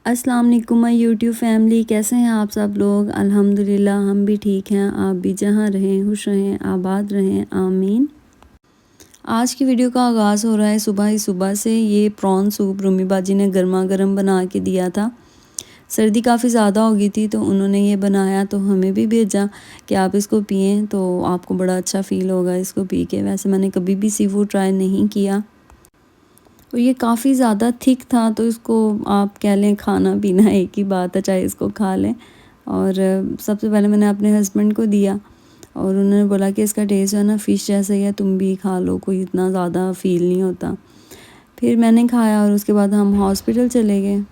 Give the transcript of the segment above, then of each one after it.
अस्सलाम वालेकुम my YouTube family, कैसे हैं आप सब लोग। अल्हम्दुलिल्लाह हम भी ठीक हैं। आप भी जहाँ रहें खुश रहें, आबाद रहें, आमीन। आज की वीडियो का आगाज़ हो रहा है सुबह ही सुबह से। ये प्रॉन सूप रूमी बाजी ने गर्मा गर्म बना के दिया था। सर्दी काफ़ी ज़्यादा हो गई थी तो उन्होंने ये बनाया, तो हमें भी भेजा कि आप इसको पिएँ तो आपको बड़ा अच्छा फ़ील होगा इसको पी के। वैसे मैंने कभी भी सी फूड ट्राई नहीं किया और ये काफ़ी ज़्यादा थिक था, तो इसको आप कह लें खाना पीना एक ही बात है, चाहे इसको खा लें। और सबसे पहले मैंने अपने हस्बैंड को दिया और उन्होंने बोला कि इसका टेस्ट जो है ना फ़िश जैसा ही है, तुम भी खा लो, कोई इतना ज़्यादा फ़ील नहीं होता। फिर मैंने खाया और उसके बाद हम हॉस्पिटल चले गए।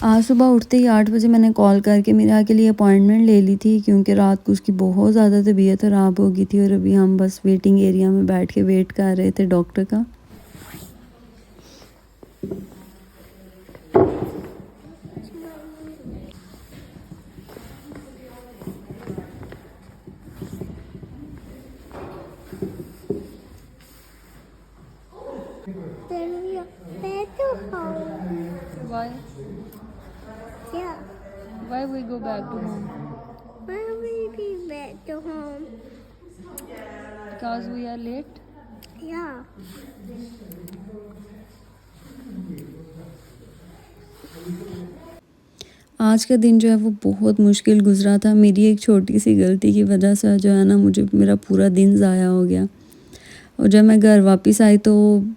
आज सुबह उठते ही 8 बजे मैंने कॉल करके मीरा के लिए अपॉइंटमेंट ले ली थी, क्योंकि रात को उसकी बहुत ज़्यादा तबीयत ख़राब हो गई थी और अभी हम बस वेटिंग एरिया में बैठ के वेट कर रहे थे डॉक्टर का। Then we are back to home. Why? Yeah. Why we go back to home? When we be back to home? Because we are late. Yeah. आज का दिन जो है वो बहुत मुश्किल गुजरा था। मेरी एक छोटी सी गलती की वजह से जो है ना मुझे मेरा पूरा दिन ज़ाया हो गया। और जब मैं घर वापस आई तो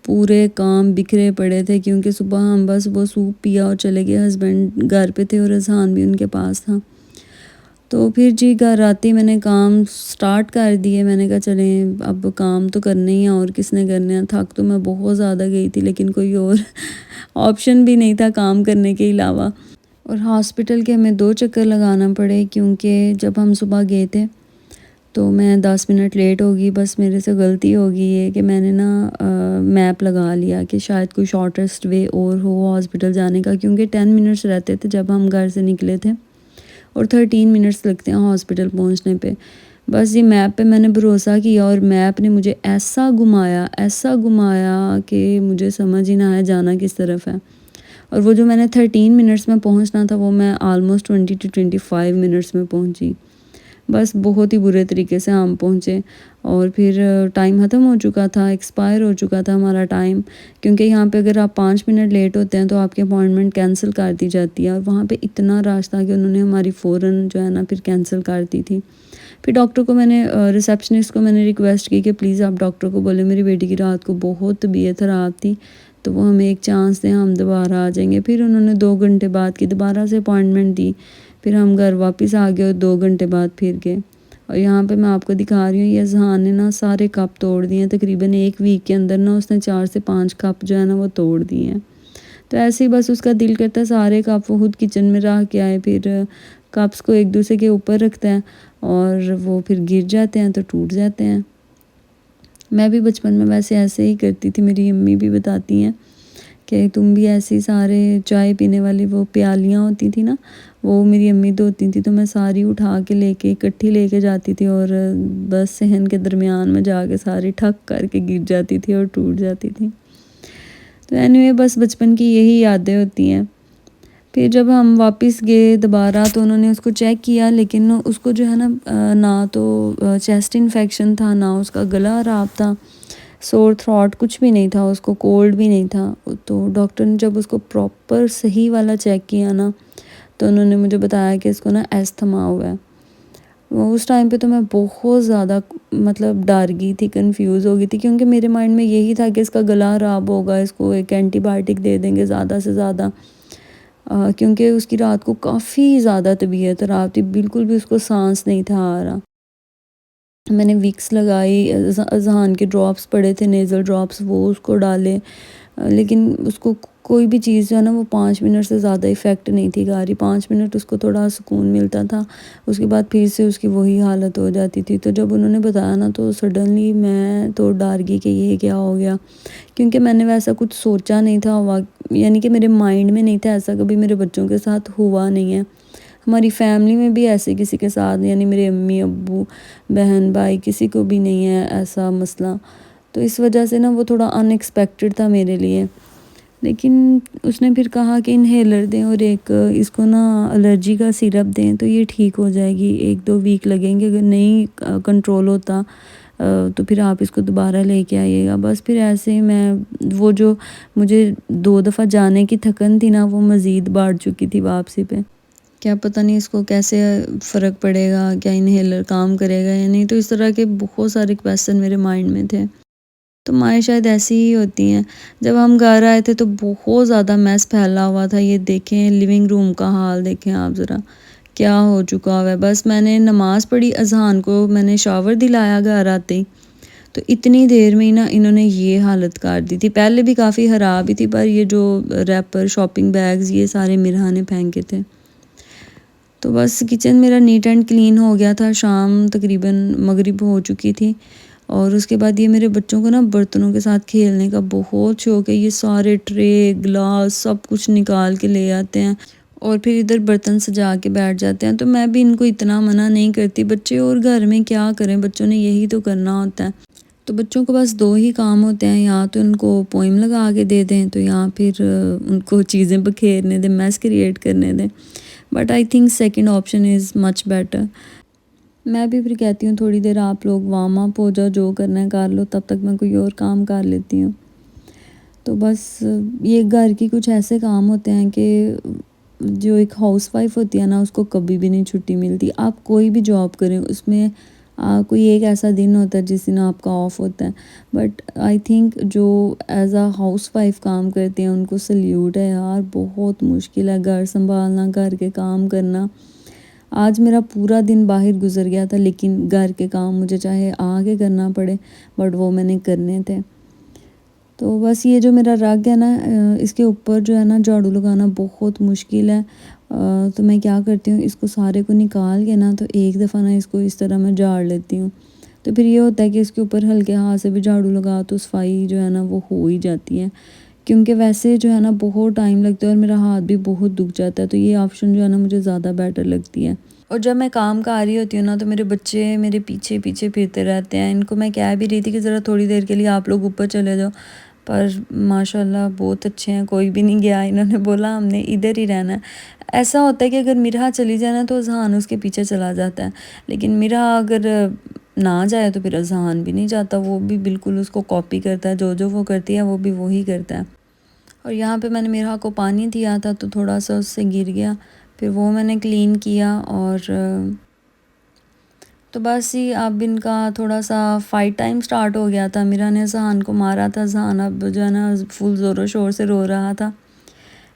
पूरे काम बिखरे पड़े थे, क्योंकि सुबह हम बस वो सूप पिया और चले गए। हस्बैंड घर पे थे और अजहान भी उनके पास था। तो फिर जी घर आते ही मैंने काम स्टार्ट कर दिए। मैंने कहा चलें अब काम तो करने ही हैं, और किसने करने हैं। थक तो मैं बहुत ज़्यादा गई थी, लेकिन कोई और ऑप्शन भी नहीं था काम करने के अलावा। और हॉस्पिटल के हमें 2 चक्कर लगाना पड़े, क्योंकि जब हम सुबह गए थे तो मैं 10 मिनट लेट हो गई। बस मेरे से गलती हो गई है कि मैंने ना मैप लगा लिया कि शायद कोई शॉर्टेस्ट वे और हो हॉस्पिटल जाने का, क्योंकि 10 मिनट्स रहते थे जब हम घर से निकले थे और 13 मिनट्स लगते हैं हॉस्पिटल पहुंचने पे। बस ये मैप पे मैंने भरोसा किया और मैप ने मुझे ऐसा घुमाया कि मुझे समझ ही ना आया जाना किस तरफ है। और वो जो मैंने 13 मिनट्स में पहुंचना था वो मैं आलमोस्ट 20 to 25 मिनट्स में पहुंची। बस बहुत ही बुरे तरीके से हम पहुंचे और फिर टाइम ख़त्म हो चुका था, एक्सपायर हो चुका था हमारा टाइम, क्योंकि यहाँ पे अगर आप 5 मिनट लेट होते हैं तो आपकी अपॉइंटमेंट कैंसिल कर दी जाती है। और वहाँ पे इतना रश था कि उन्होंने हमारी फ़ौरन जो है ना फिर कैंसिल कर दी थी। फिर डॉक्टर को मैंने रिसेप्शनिस्ट को मैंने रिक्वेस्ट की कि प्लीज़ आप डॉक्टर को बोले मेरी बेटी की रात को बहुत तबीयत ख़राब थी, तो वो हमें एक चांस दें, हम दोबारा आ जाएंगे। फिर उन्होंने 2 घंटे बाद की दोबारा से अपॉइंटमेंट दी। फिर हम घर वापस आ गए और 2 घंटे बाद फिर गए। और यहाँ पे मैं आपको दिखा रही हूँ, ये जहान ने ना सारे कप तोड़ दिए हैं। तकरीबन 1 वीक के अंदर ना उसने 4 से 5 कप जो है ना वो तोड़ दिए हैं। तो ऐसे ही बस उसका दिल करता है सारे कप वो खुद किचन में रख के आए, फिर कप्स को एक दूसरे के ऊपर रखता है और वो फिर गिर जाते हैं तो टूट जाते हैं। मैं भी बचपन में वैसे ऐसे ही करती थी, मेरी अम्मी भी बताती हैं कि तुम भी ऐसी सारे चाय पीने वाली वो प्यालियाँ होती थी ना, वो मेरी अम्मी धोती थी, तो मैं सारी उठा के लेके इकट्ठी लेके जाती थी और बस सहन के दरमियान में जाके सारी ठक करके गिर जाती थी और टूट जाती थी। तो एनीवे बस बचपन की यही यादें होती हैं। फिर जब हम वापस गए दोबारा तो उन्होंने उसको चेक किया, लेकिन उसको जो है ना ना तो चेस्ट इन्फेक्शन था, ना उसका गला ख़राब था, सोर थ्रॉट कुछ भी नहीं था, उसको कोल्ड भी नहीं था। तो डॉक्टर ने जब उसको प्रॉपर सही वाला चेक किया ना, तो उन्होंने मुझे बताया कि इसको ना एस्थमा हुआ है। उस टाइम पे तो मैं बहुत ज़्यादा मतलब डर गई थी, कंफ्यूज हो गई थी, क्योंकि मेरे माइंड में यही था कि इसका गला ख़राब होगा, इसको एक एंटीबायोटिक दे देंगे ज़्यादा से ज़्यादा, क्योंकि उसकी रात को काफ़ी ज़्यादा तबीयत ख़राब थी, बिल्कुल भी उसको सांस नहीं था आ रहा। मैंने विक्स लगाई, अज़हान के ड्रॉप्स पड़े थे, नेज़ल ड्रॉप्स, वो उसको डाले, लेकिन उसको कोई भी चीज़ जो है ना वो 5 मिनट से ज़्यादा इफ़ेक्ट नहीं थी कर रही। 5 मिनट उसको थोड़ा सुकून मिलता था, उसके बाद फिर से उसकी वही हालत हो जाती थी। तो जब उन्होंने बताया ना तो सडनली मैं तो डर गई कि ये क्या हो गया, क्योंकि मैंने वैसा कुछ सोचा नहीं था हुआ, यानी कि मेरे माइंड में नहीं था, ऐसा कभी मेरे बच्चों के साथ हुआ नहीं है। हमारी फैमिली में भी ऐसे किसी के साथ, यानी मेरे अम्मी अब्बू बहन भाई किसी को भी नहीं है ऐसा मसला। तो इस वजह से ना वो थोड़ा अनएक्सपेक्टेड था मेरे लिए। लेकिन उसने फिर कहा कि इन्हेलर दें और एक इसको ना एलर्जी का सिरप दें तो ये ठीक हो जाएगी, 1-2 वीक लगेंगे। अगर नहीं कंट्रोल होता तो फिर आप इसको दोबारा लेके आइएगा। बस फिर ऐसे ही मैं वो जो मुझे 2 दफ़ा जाने की थकन थी ना वो मज़ीद बढ़ चुकी थी वापसी पे। क्या पता नहीं इसको कैसे फ़र्क पड़ेगा, क्या इन्हेलर काम करेगा या नहीं। तो इस तरह के बहुत सारे क्वेश्चन मेरे माइंड में थे। तो माएँ शायद ऐसी ही होती हैं। जब हम घर आए थे तो बहुत ज़्यादा मैस फैला हुआ था। ये देखें लिविंग रूम का हाल देखें आप ज़रा, क्या हो चुका हुआ है। बस मैंने नमाज़ पढ़ी, अज़ान को मैंने शावर दिलाया घर आते ही, तो इतनी देर में ही ना इन्होंने ये हालत कर दी थी। पहले भी काफ़ी ख़राब ही थी, पर ये जो रैपर, शॉपिंग बैग्स ये सारे मिराह ने फेंके थे। तो बस किचन मेरा नीट एंड क्लीन हो गया था। शाम तकरीबन मगरिब हो चुकी थी और उसके बाद ये मेरे बच्चों को ना बर्तनों के साथ खेलने का बहुत शौक़ है। ये सारे ट्रे, ग्लास सब कुछ निकाल के ले आते हैं और फिर इधर बर्तन सजा के बैठ जाते हैं। तो मैं भी इनको इतना मना नहीं करती, बच्चे और घर में क्या करें, बच्चों ने यही तो करना होता है। तो बच्चों को बस 2 ही काम होते हैं, या तो उनको पोएम लगा के दे दें तो या फिर उनको चीज़ें बखेरने दें, मेस क्रिएट करने दें। But I think second option is much better. मैं भी फिर कहती हूँ थोड़ी देर आप लोग वार्म अप हो जाओ, जो करना है कर लो, तब तक मैं कोई और काम कर लेती हूँ। तो बस ये घर की कुछ ऐसे काम होते हैं कि जो एक हाउसवाइफ होती है ना उसको कभी भी नहीं छुट्टी मिलती। आप कोई भी जॉब करें उसमें कोई एक ऐसा दिन होता है जिस दिन आपका ऑफ होता है। बट आई थिंक जो एज अ हाउसवाइफ काम करते हैं उनको सल्यूट है यार। बहुत मुश्किल है घर संभालना, घर के काम करना। आज मेरा पूरा दिन बाहर गुजर गया था, लेकिन घर के काम मुझे चाहे आके करना पड़े बट वो मैंने करने थे। तो बस ये जो मेरा रग है ना इसके ऊपर जो है ना झाड़ू लगाना बहुत मुश्किल है। तो मैं क्या करती हूँ, इसको सारे को निकाल के ना तो एक दफ़ा ना इसको इस तरह मैं झाड़ लेती हूँ। तो फिर ये होता है कि इसके ऊपर हल्के हाथ से भी झाड़ू लगा तो सफाई जो है ना वो हो ही जाती है। क्योंकि वैसे जो है ना बहुत टाइम लगता है और मेरा हाथ भी बहुत दुख जाता है। तो ये ऑप्शन जो है ना मुझे ज़्यादा बेटर लगती है। और जब मैं काम कर रही होती हूँ ना तो मेरे बच्चे मेरे पीछे पीछे फिरते रहते हैं। इनको मैं कह भी रही थी कि ज़रा थोड़ी देर के लिए आप लोग ऊपर चले जाओ, पर माशाल्लाह बहुत अच्छे हैं, कोई भी नहीं गया। इन्होंने बोला हमने इधर ही रहना है। ऐसा होता है कि अगर मिराह चली जाए ना तो अज़हान उसके पीछे चला जाता है, लेकिन मिराह अगर ना जाए तो फिर अज़हान भी नहीं जाता। वो भी बिल्कुल उसको कॉपी करता है, जो जो वो करती है वो भी वही करता है। और यहाँ पे मैंने मिराह को पानी दिया था तो थोड़ा सा उससे गिर गया, फिर वो मैंने क्लीन किया। और तो बस ही अब इनका थोड़ा सा फ़ाइट टाइम स्टार्ट हो गया था। मिराह ने ज़हान को मारा था, ज़हान अब जो है ना फुल ज़ोरों शोर से रो रहा था।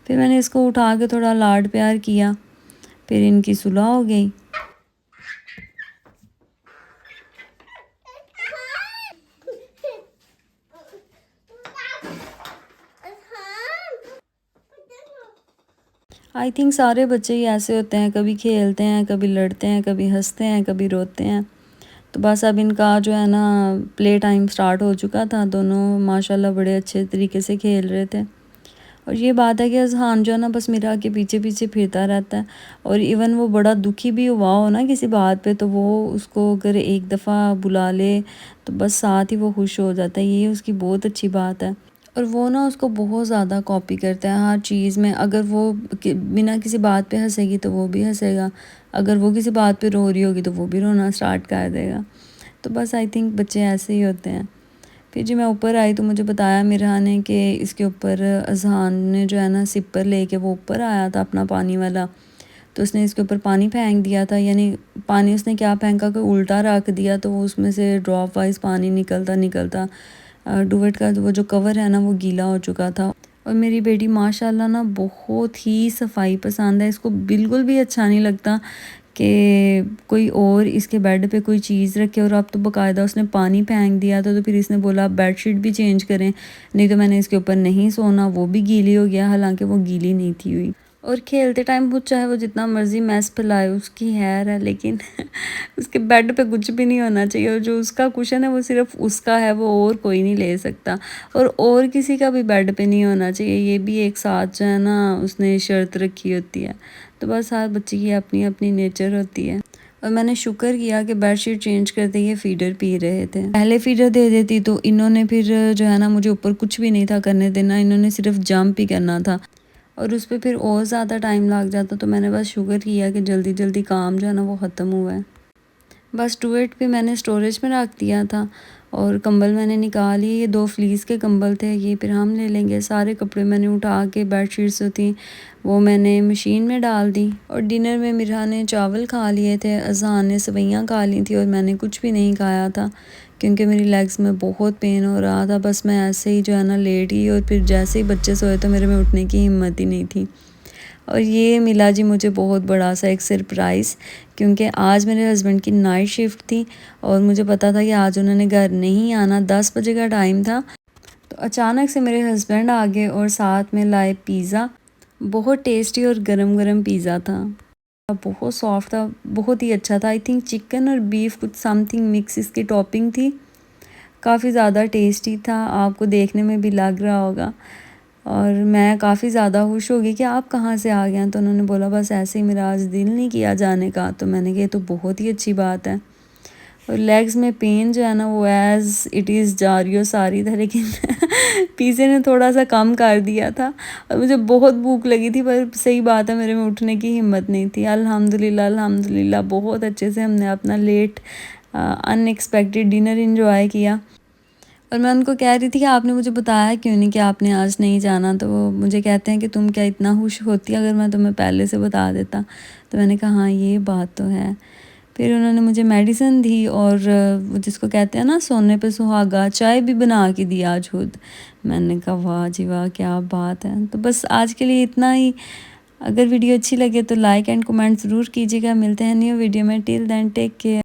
फिर मैंने इसको उठा के थोड़ा लाड प्यार किया, फिर इनकी सुलह हो गई। आई थिंक सारे बच्चे ही ऐसे होते हैं, कभी खेलते हैं, कभी लड़ते हैं, कभी हंसते हैं, कभी रोते हैं। तो बस अब इनका जो है ना प्ले टाइम स्टार्ट हो चुका था। दोनों माशाल्लाह बड़े अच्छे तरीके से खेल रहे थे। और ये बात है कि अज़हान जो है ना बस मिराह के पीछे पीछे फिरता रहता है। और इवन वो बड़ा दुखी भी हुआ हो ना किसी बात पे तो वो उसको अगर एक दफ़ा बुला ले तो बस साथ ही वो खुश हो जाता है। ये उसकी बहुत अच्छी बात है। और वो ना उसको बहुत ज़्यादा कॉपी करता है हर चीज़ में। अगर वो बिना किसी बात पे हंसेगी तो वो भी हंसेगा, अगर वो किसी बात पे रो रही होगी तो वो भी रोना स्टार्ट कर देगा। तो बस आई थिंक बच्चे ऐसे ही होते हैं। फिर जी मैं ऊपर आई तो मुझे बताया मिराह ने कि इसके ऊपर अज़हान ने जो है ना सिपर लेके वो ऊपर आया था अपना पानी वाला, तो उसने इसके ऊपर पानी फेंक दिया था। यानी पानी उसने क्या फेंका कि उल्टा रख दिया, तो वो उसमें से ड्रॉप वाइज पानी निकलता निकलता डुवेट का वो जो कवर है ना वो गीला हो चुका था। और मेरी बेटी माशाल्लाह ना बहुत ही सफाई पसंद है, इसको बिल्कुल भी अच्छा नहीं लगता कि कोई और इसके बेड पे कोई चीज़ रखे। और अब तो बाकायदा उसने पानी फेंक दिया था, तो फिर इसने बोला बेडशीट भी चेंज करें, नहीं तो मैंने इसके ऊपर नहीं सोना। वो भी गीली हो गया, हालांकि वो गीली नहीं थी हुई। और खेलते टाइम वो चाहे वो जितना मर्ज़ी मैस फैलाए उसकी खैर है, लेकिन उसके बेड पे कुछ भी नहीं होना चाहिए। और जो उसका कुशन है वो सिर्फ उसका है, वो और कोई नहीं ले सकता। और किसी का भी बेड पे नहीं होना चाहिए। ये भी एक साथ जो है ना उसने शर्त रखी होती है। तो बस हर बच्चे की अपनी अपनी नेचर होती है। और मैंने शुक्र किया कि बेडशीट चेंज करते ये फ़ीडर पी रहे थे। पहले फ़ीडर दे देती तो इन्होंने फिर जो है ना मुझे ऊपर कुछ भी नहीं था करने देना, इन्होंने सिर्फ जंप ही करना था और उस पर फिर और ज़्यादा टाइम लग जाता। तो मैंने बस शुक्र किया कि जल्दी जल्दी काम जो है ना वो ख़त्म हुआ है। बस टूवेट भी मैंने स्टोरेज में रख दिया था और कंबल मैंने निकाल लिए। ये 2 फ्लीस के कंबल थे, ये फिर हम ले लेंगे। सारे कपड़े मैंने उठा के बेडशीट्स होती वो मैंने मशीन में डाल दी। और डिनर में मिरा ने चावल खा लिए थे, अज़हान ने सवैयाँ खा ली थी और मैंने कुछ भी नहीं खाया था क्योंकि मेरी लेग्स में बहुत पेन हो रहा था। बस मैं ऐसे ही जो है ना लेट ही और फिर जैसे ही बच्चे सोए तो मेरे में उठने की हिम्मत ही नहीं थी। और ये मिला जी मुझे बहुत बड़ा सा एक सरप्राइज़, क्योंकि आज मेरे हस्बैंड की नाइट शिफ्ट थी और मुझे पता था कि आज उन्होंने घर नहीं आना। 10 बजे का टाइम था। तो अचानक से मेरे हस्बैंड आ गए और साथ में लाए पिज़्ज़ा। बहुत टेस्टी और गरम गरम पिज़्ज़ा था, बहुत सॉफ्ट था, बहुत ही अच्छा था। आई थिंक चिकन और बीफ कुछ समथिंग मिक्स इसकी टॉपिंग थी। काफ़ी ज़्यादा टेस्टी था, आपको देखने में भी लग रहा होगा। और मैं काफ़ी ज़्यादा खुश हो गई कि आप कहाँ से आ गए हैं। तो उन्होंने बोला बस ऐसे ही मेरा आज दिल नहीं किया जाने का। तो मैंने कहा तो बहुत ही अच्छी बात है। और लेग्स में पेन जो है ना वो एज़ इट इज़ जारी और सारी था, लेकिन पिज़्ज़े ने थोड़ा सा कम कर दिया था। और मुझे बहुत भूख लगी थी, पर सही बात है मेरे में उठने की हिम्मत नहीं थी। अल्हम्दुलिल्लाह अल्हम्दुलिल्लाह बहुत अच्छे से हमने अपना लेट अनएक्सपेक्टेड डिनर इंजॉय किया। और मैं उनको कह रही थी कि आपने मुझे बताया क्यों नहीं कि आपने आज नहीं जाना। तो वो मुझे कहते हैं कि तुम क्या इतना खुश होती अगर मैं तुम्हें पहले से बता देता। तो मैंने कहा हाँ ये बात तो है। फिर उन्होंने मुझे मेडिसिन दी और वो जिसको कहते हैं ना सोने पे सुहागा, चाय भी बना के दी आज खुद। मैंने कहा वाह जी वाह क्या बात है। तो बस आज के लिए इतना ही। अगर वीडियो अच्छी लगे तो लाइक एंड कमेंट ज़रूर कीजिएगा। मिलते हैं न्यू वीडियो में। Till then take care.